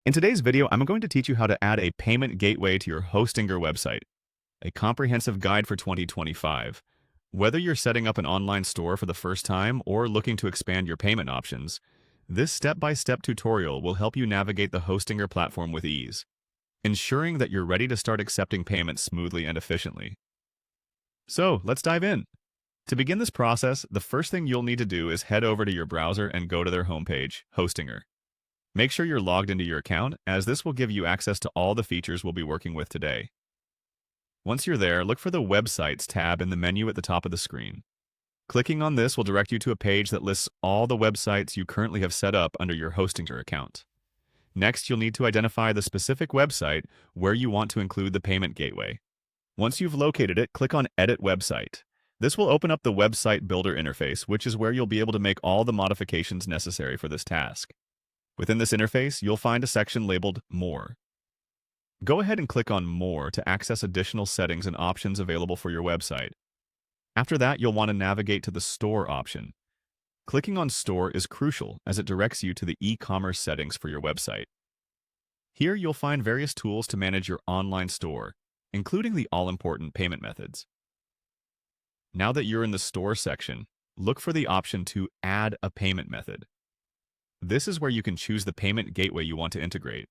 In today's video, I'm going to teach you how to add a payment gateway to your Hostinger website, a comprehensive guide for 2025. Whether you're setting up an online store for the first time or looking to expand your payment options, this step-by-step tutorial will help you navigate the Hostinger platform with ease, ensuring that you're ready to start accepting payments smoothly and efficiently. So, let's dive in. To begin this process, the first thing you'll need to do is head over to your browser and go to their homepage, Hostinger. Make sure you're logged into your account, as this will give you access to all the features we'll be working with today. Once you're there, look for the Websites tab in the menu at the top of the screen. Clicking on this will direct you to a page that lists all the websites you currently have set up under your Hostinger account. Next, you'll need to identify the specific website where you want to include the payment gateway. Once you've located it, click on Edit Website. This will open up the Website Builder interface, which is where you'll be able to make all the modifications necessary for this task. Within this interface, you'll find a section labeled More. Go ahead and click on More to access additional settings and options available for your website. After that, you'll want to navigate to the Store option. Clicking on Store is crucial as it directs you to the e-commerce settings for your website. Here, you'll find various tools to manage your online store, including the all-important payment methods. Now that you're in the Store section, look for the option to Add a payment method. This is where you can choose the payment gateway you want to integrate.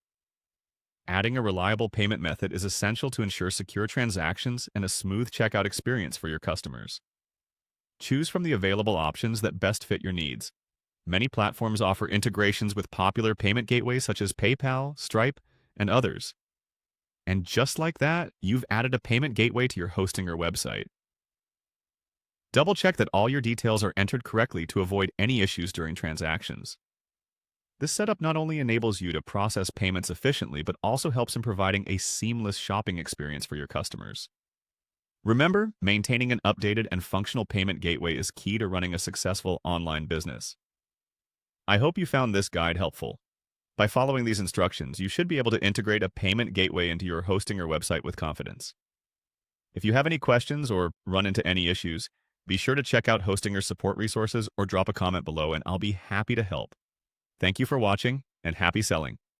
Adding a reliable payment method is essential to ensure secure transactions and a smooth checkout experience for your customers. Choose from the available options that best fit your needs. Many platforms offer integrations with popular payment gateways such as PayPal, Stripe, and others. And just like that, you've added a payment gateway to your Hostinger website. Double-check that all your details are entered correctly to avoid any issues during transactions. This setup not only enables you to process payments efficiently, but also helps in providing a seamless shopping experience for your customers. Remember, maintaining an updated and functional payment gateway is key to running a successful online business. I hope you found this guide helpful. By following these instructions, you should be able to integrate a payment gateway into your Hostinger website with confidence. If you have any questions or run into any issues, be sure to check out Hostinger support resources or drop a comment below and I'll be happy to help. Thank you for watching, and happy selling.